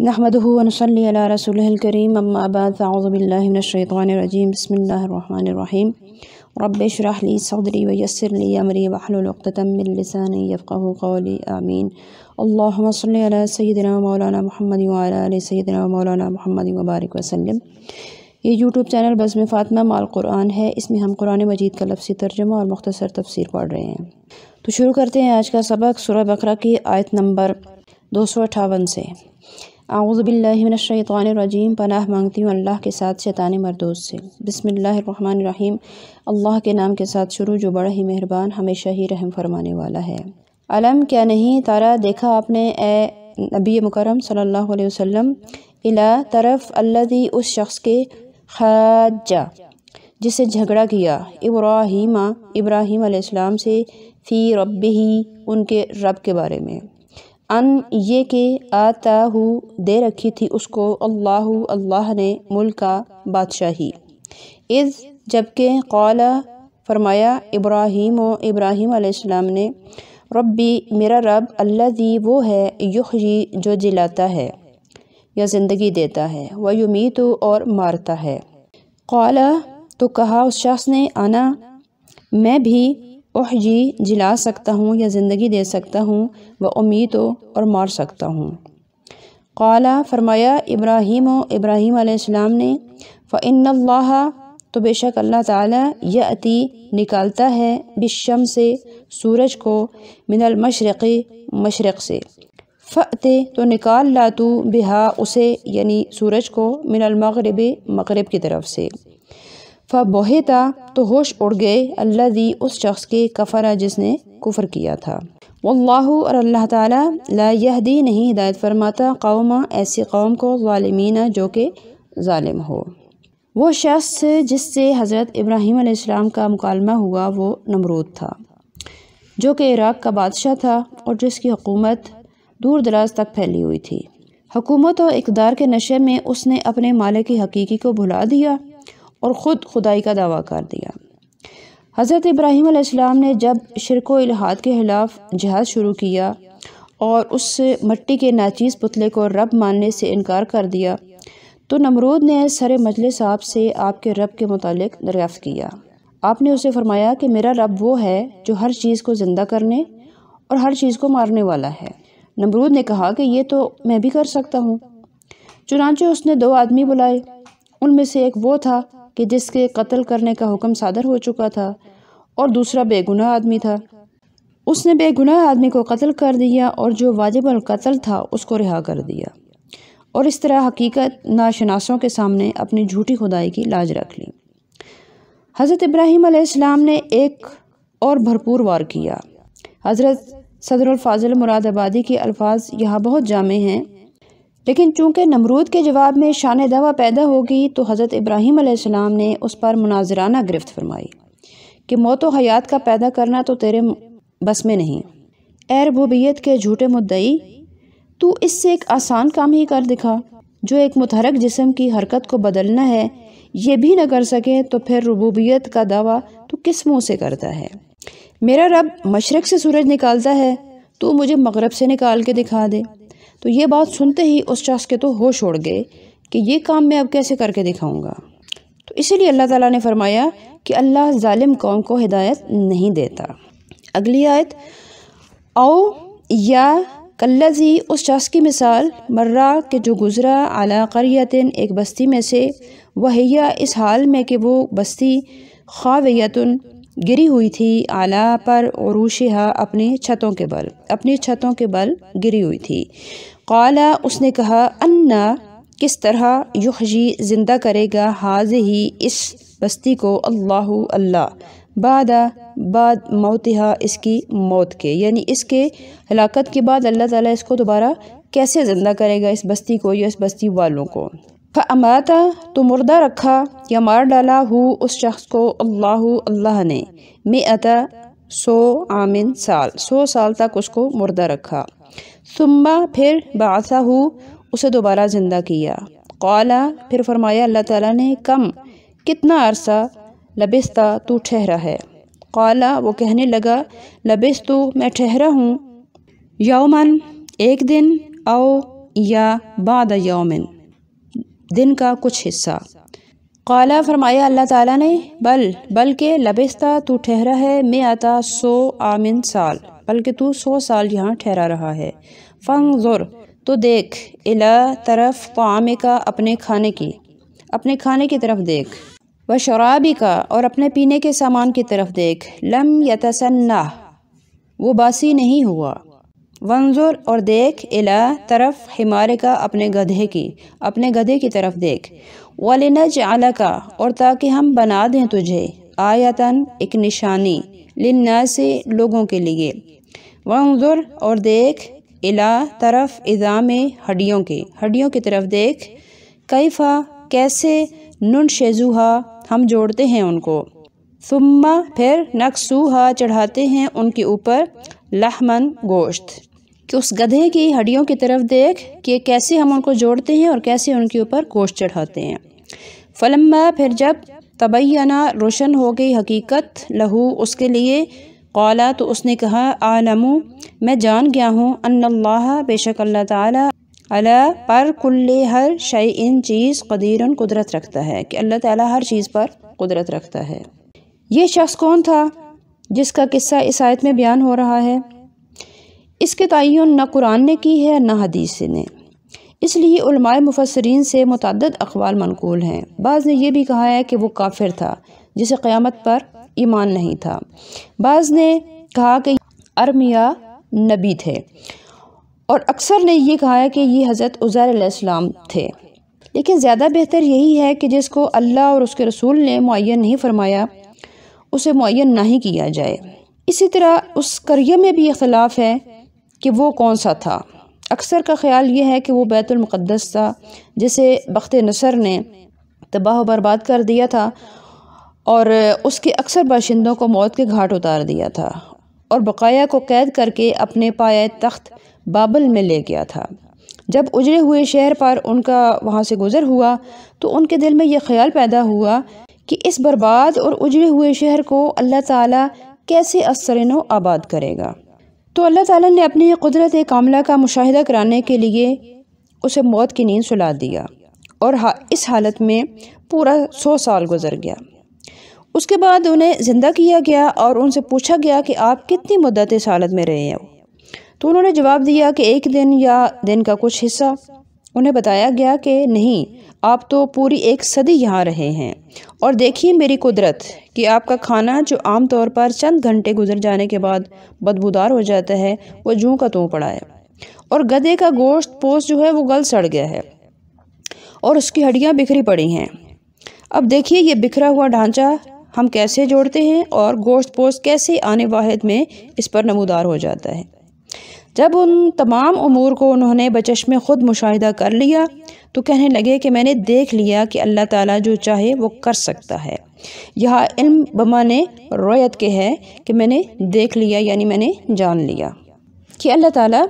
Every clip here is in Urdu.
نحمده ونصلي على رسوله الكريم اما بعد فاعوذ بالله من الشيطان الرجيم بسم الله الرحمن الرحيم رب اشرح لي صدري ويسر لي امري واحلل عقدة من لساني يفقهوا قولي آمين اللهم صل على سيدنا مولانا محمد وعلى آل سيدنا مولانا محمد وبارک وسلم۔ یہ یوٹیوب چینل بزم فاطمہ مع القرآن ہے، اس میں ہم قرآن مجید کا لفظی ترجمہ اور مختصر تفسیر پڑھ رہے ہیں۔ تو شروع کرتے ہیں آج کا سبق سورہ بقرہ کی آیت نمبر 258 سے۔ اعوذ باللہ من الشیطان الرجیم، پناہ مانگتی ہوں اللہ کے ساتھ شیطان مردود سے۔ بسم اللہ الرحمن الرحیم، اللہ کے نام کے ساتھ شروع جو بڑا ہی مہربان ہمیشہ ہی رحم فرمانے والا ہے۔ علم کیا نہیں تارا دیکھا آپ نے اے نبی مکرم صلی اللہ علیہ وسلم، الا طرف الذی اس شخص کے حاجہ جس سے جھگڑا کیا ابراہیم علیہ السلام سے فی ربہ ان کے رب کے بارے میں، ان یہ کہ آتاہ دے رکھی تھی اس کو اللہ نے ملکا بادشاہی، اذ جبکہ قال فرمایا ابراہیم علیہ السلام نے ربی میرا رب الذی وہ ہے یحیی جو جلاتا ہے یا زندگی دیتا ہے، ویمیت اور مارتا ہے۔ قال تو کہا اس شخص نے انا میں بھی احیی جلا سکتا ہوں یا زندگی دے سکتا ہوں، و امیت اور مار سکتا ہوں۔ قال فرمایا ابراہیم علیہ السلام نے فإن اللہ تو بے شک اللہ تعالی یأتی نکالتا ہے بالشمس سے سورج کو، من المشرق مشرق سے، فأتے تو نکال لا تو بہا اسے یعنی سورج کو، من المغرب مغرب کی طرف سے، فبہتا تو ہوش اڑ گئے الذی اس شخص کے کفر جس نے کفر کیا تھا، واللہ اور اللہ تعالی لا یہدی نہیں ہدایت فرماتا قوم ایسی قوم کو ظالمین جو کہ ظالم ہو۔ وہ شخص جس سے حضرت ابراہیم علیہ السلام کا مکالمہ ہوا وہ نمرود تھا، جو کہ عراق کا بادشاہ تھا اور جس کی حکومت دور دراز تک پھیلی ہوئی تھی۔ حکومت اور اقتدار کے نشے میں اس نے اپنے مالک حقیقی کو بھلا دیا اور خود خدائی کا دعویٰ کر دیا۔ حضرت ابراہیم علیہ السلام نے جب شرک و الحاد کے خلاف جہاد شروع کیا اور اس مٹی کے ناچیز پتلے کو رب ماننے سے انکار کر دیا، تو نمرود نے سر مجلس آپ سے آپ کے رب کے متعلق دریافت کیا۔ آپ نے اسے فرمایا کہ میرا رب وہ ہے جو ہر چیز کو زندہ کرنے اور ہر چیز کو مارنے والا ہے۔ نمرود نے کہا کہ یہ تو میں بھی کر سکتا ہوں۔ چنانچہ اس نے 2 آدمی بلائے، ان میں سے ایک وہ تھا کہ جس کے قتل کرنے کا حکم صادر ہو چکا تھا اور دوسرا بے گناہ آدمی تھا۔ اس نے بے گناہ آدمی کو قتل کر دیا اور جو واجب القتل تھا اس کو رہا کر دیا، اور اس طرح حقیقت ناشناسوں کے سامنے اپنی جھوٹی خدائی کی لاج رکھ لی۔ حضرت ابراہیم علیہ السلام نے ایک اور بھرپور وار کیا۔ حضرت صدر الفاضل مراد آبادی کے الفاظ یہاں بہت جامع ہیں، لیکن چونکہ نمرود کے جواب میں شان دعویٰ پیدا ہوگی تو حضرت ابراہیم علیہ السلام نے اس پر مناظرانہ گرفت فرمائی کہ موت و حیات کا پیدا کرنا تو تیرے بس میں نہیں، اے ربوبیت کے جھوٹے مدعی، تو اس سے ایک آسان کام ہی کر دکھا۔ جو ایک متحرک جسم کی حرکت کو بدلنا ہے یہ بھی نہ کر سکے تو پھر ربوبیت کا دعویٰ تو کس منہ سے کرتا ہے؟ میرا رب مشرق سے سورج نکالتا ہے، تو مجھے مغرب سے نکال کے دکھا دے۔ تو یہ بات سنتے ہی اس شخص کے تو ہوش اڑ گئے کہ یہ کام میں اب کیسے کر کے دکھاؤں گا۔ تو اسی لیے اللہ تعالیٰ نے فرمایا کہ اللہ ظالم قوم کو ہدایت نہیں دیتا۔ اگلی آیت، او یا کلذی اس شخص کی مثال مرہ کہ جو گزرا علی قریۃ ایک بستی میں سے، وہیا اس حال میں کہ وہ بستی خاویۃ گری ہوئی تھی، اعلیٰ پر عروشہا اپنی چھتوں کے بل گری ہوئی تھی۔ قال اس نے کہا انا کس طرح یحیی زندہ کرے گا ہذہ اس بستی کو اللہ بعد موتہا اس کی موت کے، یعنی اس کے ہلاکت کے بعد اللہ تعالیٰ اس کو دوبارہ کیسے زندہ کرے گا اس بستی کو یا اس بستی والوں کو۔ فاماتا تو مردہ رکھا یا مار ڈالا ہو اس شخص کو اللہ نے 100 سال تک اس کو مردہ رکھا، ثم پھر بعثہ اسے دوبارہ زندہ کیا۔ قال پھر فرمایا اللہ تعالیٰ نے کم کتنا عرصہ لبثت تو ٹھہرا ہے؟ قال وہ کہنے لگا لبثت میں ٹھہرا ہوں یومن ایک دن، او یا بعد یومن، دن کا کچھ حصہ۔ قالا فرمایا اللہ تعالیٰ نے بلکہ لبثتا تو ٹھہرا ہے 100 عامن سال، بلکہ تو 100 سال یہاں ٹھہرا رہا ہے۔ فانظر تو دیکھ، الی طرف طعامکا اپنے کھانے کی طرف دیکھ، وشرابکا اور اپنے پینے کے سامان کی طرف دیکھ، لم یتسنہ وہ باسی نہیں ہوا۔ وانظر اور دیکھ، الی طرف حمارکا اپنے گدھے کی طرف دیکھ، وَلِنَجْعَلَكَ اور تاکہ ہم بنا دیں تجھے، آیتاً ایک نشانی، للناس لوگوں کے لیے۔ وانظر اور دیکھ، الی طرف عظام ہڈیوں کی طرف دیکھ، کیفا کیسے، ننشزوہا ہم جوڑتے ہیں ان کو، ثم پھر نکسوہا چڑھاتے ہیں ان کے اوپر، لحمن گوشت، کہ اس گدھے کی ہڈیوں کی طرف دیکھ کہ کیسے ہم ان کو جوڑتے ہیں اور کیسے ان کے اوپر گوشت چڑھاتے ہیں۔ فلما پھر جب تبینہ روشن ہو گئی حقیقت، لہو اس کے لیے، قالا تو اس نے کہا، اعلم میں جان گیا ہوں، ان اللہ بے شک اللہ تعالی، علی پر کل ہر شیء چیز، قدیر قدرت رکھتا ہے، کہ اللہ تعالی ہر چیز پر قدرت رکھتا ہے۔ یہ شخص کون تھا جس کا قصہ اس آیت میں بیان ہو رہا ہے؟ اس کے تعین نہ قرآن نے کی ہے نہ حدیث نے، اس لیے علماء مفسرین سے متعدد اقوال منقول ہیں۔ بعض نے یہ بھی کہا ہے کہ وہ کافر تھا جسے قیامت پر ایمان نہیں تھا، بعض نے کہا کہ ارمیا نبی تھے، اور اکثر نے یہ کہا ہے کہ یہ حضرت عزیر علیہ السلام تھے، لیکن زیادہ بہتر یہی ہے کہ جس کو اللہ اور اس کے رسول نے معین نہیں فرمایا اسے معین نہ ہی کیا جائے۔ اسی طرح اس قریہ میں بھی اختلاف ہے کہ وہ کون سا تھا۔ اکثر کا خیال یہ ہے کہ وہ بیت المقدس تھا جسے بخت نصر نے تباہ و برباد کر دیا تھا اور اس کے اکثر باشندوں کو موت کے گھاٹ اتار دیا تھا، اور بقایا کو قید کر کے اپنے پایہ تخت بابل میں لے گیا تھا۔ جب اجڑے ہوئے شہر پر ان کا وہاں سے گزر ہوا تو ان کے دل میں یہ خیال پیدا ہوا کہ اس برباد اور اجڑے ہوئے شہر کو اللہ تعالیٰ کیسے ازسرنو آباد کرے گا۔ تو اللہ تعالیٰ نے اپنی قدرت کاملہ کا مشاہدہ کرانے کے لیے اسے موت کی نیند سلا دیا، اور اس حالت میں پورا 100 سال گزر گیا۔ اس کے بعد انہیں زندہ کیا گیا اور ان سے پوچھا گیا کہ آپ کتنی مدت اس حالت میں رہے ہو؟ تو انہوں نے جواب دیا کہ 1 دن یا دن کا کچھ حصہ۔ انہیں بتایا گیا کہ نہیں، آپ تو پوری 1 صدی یہاں رہے ہیں، اور دیکھیے میری قدرت کہ آپ کا کھانا جو عام طور پر چند گھنٹے گزر جانے کے بعد بدبودار ہو جاتا ہے وہ جوں کا توں پڑا ہے، اور گدھے کا گوشت پوست جو ہے وہ گل سڑ گیا ہے اور اس کی ہڈیاں بکھری پڑی ہیں۔ اب دیکھیے یہ بکھرا ہوا ڈھانچہ ہم کیسے جوڑتے ہیں اور گوشت پوست کیسے آنے واحد میں اس پر نمودار ہو جاتا ہے۔ جب ان تمام امور کو انہوں نے بچشم خود مشاہدہ کر لیا تو کہنے لگے کہ میں نے دیکھ لیا کہ اللہ تعالیٰ جو چاہے وہ کر سکتا ہے۔ یہاں علم بمانے رویت کے ہے کہ میں نے دیکھ لیا، یعنی میں نے جان لیا کہ اللہ تعالیٰ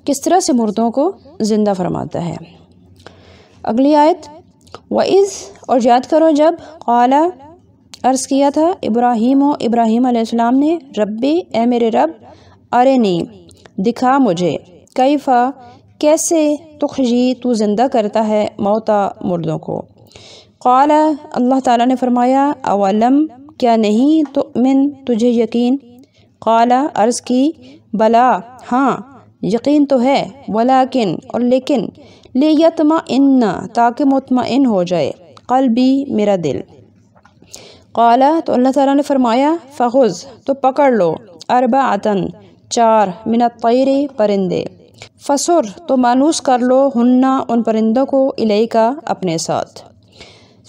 کس طرح سے مردوں کو زندہ فرماتا ہے۔ اگلی آیت، وَإِذْ اور یاد کرو جب، قَالَ عرض کیا تھا، ابراہیم علیہ السلام نے، ربی اے میرے رب، ارنی دکھا مجھے، کیفا کیسے، تخجی تو زندہ کرتا ہے، موتا مردوں کو۔ قال اللہ تعالیٰ نے فرمایا، اولم کیا نہیں تؤمن تجھے یقین، قال عرض کی، بلا ہاں یقین تو ہے، ولیکن اور لیکن، لیطمئن تاکہ مطمئن ہو جائے، قلبی میرا دل۔ قال تو اللہ تعالیٰ نے فرمایا، فخذ تو پکڑ لو، اربعۃ 4 من الطیر پرندے، فسر تو مانوس کر لو، ہننا ان پرندوں کو، الیکا اپنے ساتھ،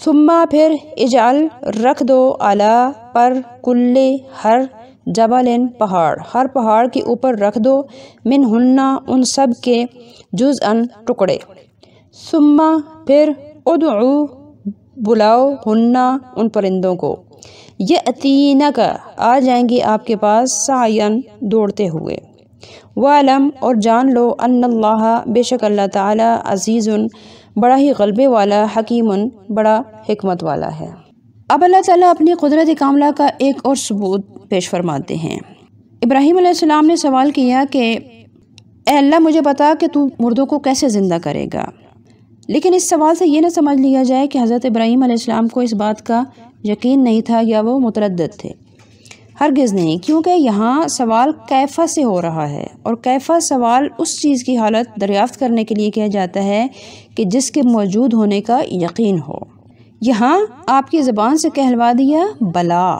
ثم پھر اجعل رکھ دو، علی پر، کل ہر، جبل پہاڑ، ہر پہاڑ کے اوپر رکھ دو، من ہننا ان سب کے، جزءاً ٹکڑے، ثم پھر ادعو بلاؤ، ہننا ان پرندوں کو، یأتینک آ جائیں گی آپ کے پاس، سعین دوڑتے ہوئے، وعلم اور جان لو، ان اللہ بے شک اللہ تعالی، عزیز بڑا ہی غلبے والا، حکیم بڑا حکمت والا ہے۔ اب اللہ تعالیٰ اپنی قدرت کاملہ کا ایک اور ثبوت پیش فرماتے ہیں۔ ابراہیم علیہ السلام نے سوال کیا کہ اے اللہ مجھے بتا کہ تو مردوں کو کیسے زندہ کرے گا۔ لیکن اس سوال سے یہ نہ سمجھ لیا جائے کہ حضرت ابراہیم علیہ السلام کو اس بات کا یقین نہیں تھا یا وہ متردد تھے، ہرگز نہیں، کیونکہ یہاں سوال کیفا سے ہو رہا ہے، اور کیفا سوال اس چیز کی حالت دریافت کرنے کے لیے کیا جاتا ہے کہ جس کے موجود ہونے کا یقین ہو۔ یہاں آپ کی زبان سے کہلوا دیا بلا،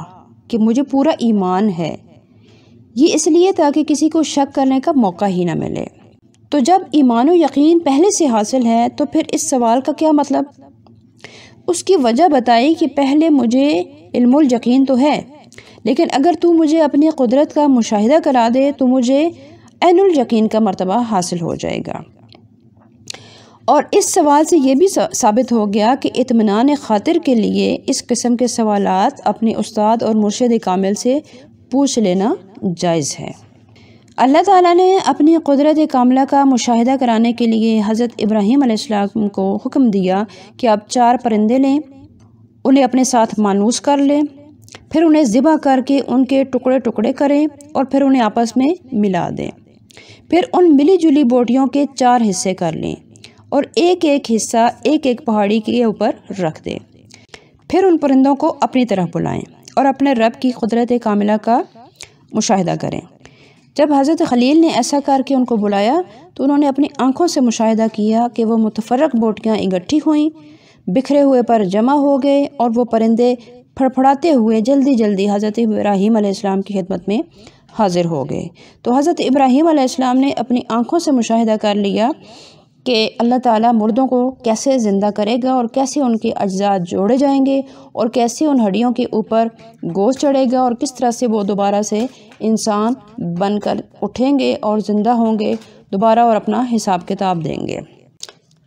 کہ مجھے پورا ایمان ہے، یہ اس لیے تاکہ کسی کو شک کرنے کا موقع ہی نہ ملے۔ تو جب ایمان و یقین پہلے سے حاصل ہے تو پھر اس سوال کا کیا مطلب؟ اس کی وجہ بتائی کہ پہلے مجھے علم الیقین تو ہے، لیکن اگر تو مجھے اپنی قدرت کا مشاہدہ کرا دے تو مجھے عین الیقین کا مرتبہ حاصل ہو جائے گا۔ اور اس سوال سے یہ بھی ثابت ہو گیا کہ اطمینان خاطر کے لیے اس قسم کے سوالات اپنے استاد اور مرشد کامل سے پوچھ لینا جائز ہے۔ اللہ تعالیٰ نے اپنی قدرت کاملہ کا مشاہدہ کرانے کے لیے حضرت ابراہیم علیہ السلام کو حکم دیا کہ آپ 4 پرندے لیں، انہیں اپنے ساتھ مانوس کر لیں، پھر انہیں ذبح کر کے ان کے ٹکڑے ٹکڑے کریں اور پھر انہیں آپس میں ملا دیں، پھر ان ملی جلی بوٹیوں کے 4 حصے کر لیں اور ایک ایک حصہ ایک ایک پہاڑی کے اوپر رکھ دیں، پھر ان پرندوں کو اپنی طرف بلائیں اور اپنے رب کی قدرت کاملہ کا مشاہدہ کریں۔ جب حضرت خلیل نے ایسا کر کے ان کو بلایا تو انہوں نے اپنی آنکھوں سے مشاہدہ کیا کہ وہ متفرق بوٹیاں اکٹھی ہوئیں، بکھرے ہوئے پر جمع ہو گئے، اور وہ پرندے پھڑپھڑاتے ہوئے جلدی جلدی حضرت ابراہیم علیہ السلام کی خدمت میں حاضر ہو گئے۔ تو حضرت ابراہیم علیہ السلام نے اپنی آنکھوں سے مشاہدہ کر لیا کہ اللہ تعالیٰ مردوں کو کیسے زندہ کرے گا، اور کیسے ان کے اجزاء جوڑے جائیں گے، اور کیسے ان ہڈیوں کے اوپر گوشت چڑھے گا، اور کس طرح سے وہ دوبارہ سے انسان بن کر اٹھیں گے اور زندہ ہوں گے دوبارہ اور اپنا حساب کتاب دیں گے۔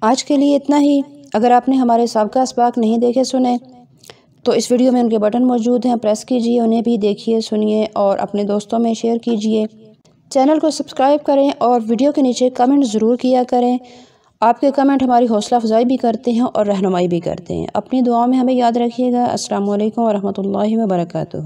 آج کے لیے اتنا ہی۔ اگر آپ نے ہمارے سابقہ اسباق نہیں دیکھے سنے تو اس ویڈیو میں ان کے بٹن موجود ہیں، پریس کیجئے، انہیں بھی دیکھیے سنیے اور اپنے دوستوں میں شیئر کیجئے۔ چینل کو سبسکرائب کریں اور ویڈیو کے نیچے کمنٹ ضرور کیا کریں۔ آپ کے کمنٹ ہماری حوصلہ افزائی بھی کرتے ہیں اور رہنمائی بھی کرتے ہیں۔ اپنی دعاؤں میں ہمیں یاد رکھیے گا۔ السلام علیکم ورحمۃ اللہ وبرکاتہ۔